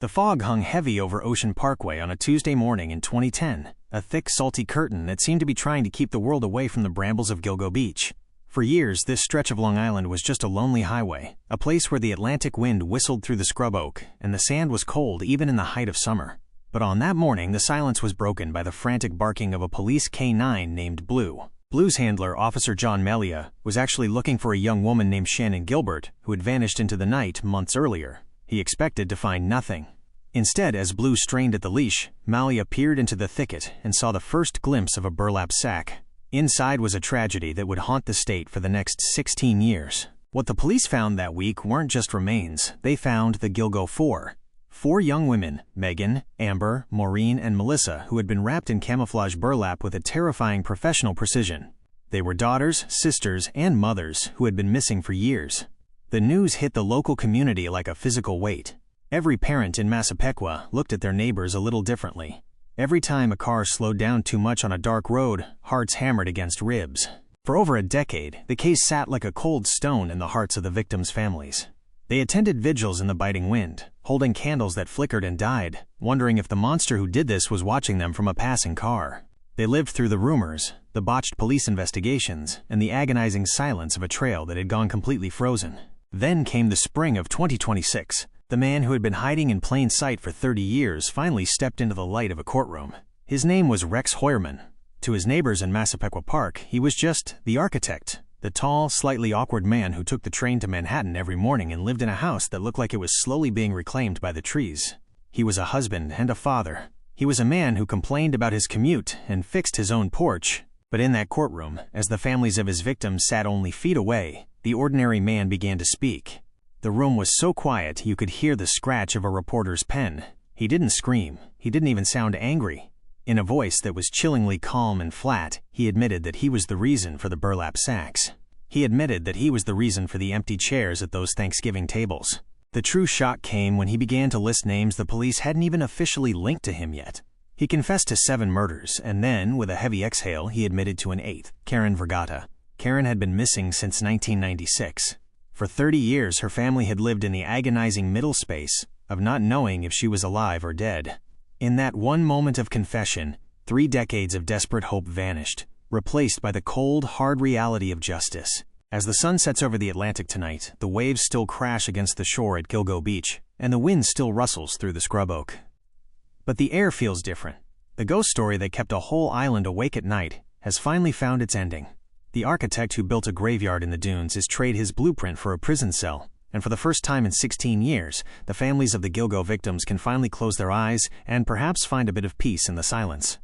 The fog hung heavy over Ocean Parkway on a Tuesday morning in 2010, a thick, salty curtain that seemed to be trying to keep the world away from the brambles of Gilgo Beach. For years, this stretch of Long Island was just a lonely highway, a place where the Atlantic wind whistled through the scrub oak, and the sand was cold even in the height of summer. But on that morning, the silence was broken by the frantic barking of a police K9 named Blue. Blue's handler, Officer John Melia, was actually looking for a young woman named Shannon Gilbert, who had vanished into the night months earlier. He expected to find nothing. Instead, as Blue strained at the leash, Melia peered into the thicket and saw the first glimpse of a burlap sack. Inside was a tragedy that would haunt the state for the next 16 years. What the police found that week weren't just remains. They found the Gilgo Four. Four young women, Megan, Amber, Maureen, and Melissa, who had been wrapped in camouflage burlap with a terrifying professional precision. They were daughters, sisters, and mothers who had been missing for years. The news hit the local community like a physical weight. Every parent in Massapequa looked at their neighbors a little differently. Every time a car slowed down too much on a dark road, hearts hammered against ribs. For over a decade, the case sat like a cold stone in the hearts of the victims' families. They attended vigils in the biting wind, holding candles that flickered and died, wondering if the monster who did this was watching them from a passing car. They lived through the rumors, the botched police investigations, and the agonizing silence of a trail that had gone completely frozen. Then came the spring of 2026. The man who had been hiding in plain sight for 30 years finally stepped into the light of a courtroom. His name was Rex Heuermann. To his neighbors in Massapequa Park, he was just the architect, the tall, slightly awkward man who took the train to Manhattan every morning and lived in a house that looked like it was slowly being reclaimed by the trees. He was a husband and a father. He was a man who complained about his commute and fixed his own porch. But in that courtroom, as the families of his victims sat only feet away, the ordinary man began to speak. The room was so quiet you could hear the scratch of a reporter's pen. He didn't scream. He didn't even sound angry. In a voice that was chillingly calm and flat, he admitted that he was the reason for the burlap sacks. He admitted that he was the reason for the empty chairs at those Thanksgiving tables. The true shock came when he began to list names the police hadn't even officially linked to him yet. He confessed to 7 murders, and then, with a heavy exhale, he admitted to an 8th, Karen Vergata. Karen had been missing since 1996. For 30 years, her family had lived in the agonizing middle space of not knowing if she was alive or dead. In that one moment of confession, 3 decades of desperate hope vanished, replaced by the cold, hard reality of justice. As the sun sets over the Atlantic tonight, the waves still crash against the shore at Gilgo Beach, and the wind still rustles through the scrub oak. But the air feels different. The ghost story that kept a whole island awake at night has finally found its ending. The architect who built a graveyard in the dunes has traded his blueprint for a prison cell, and for the first time in 16 years, the families of the Gilgo victims can finally close their eyes and perhaps find a bit of peace in the silence.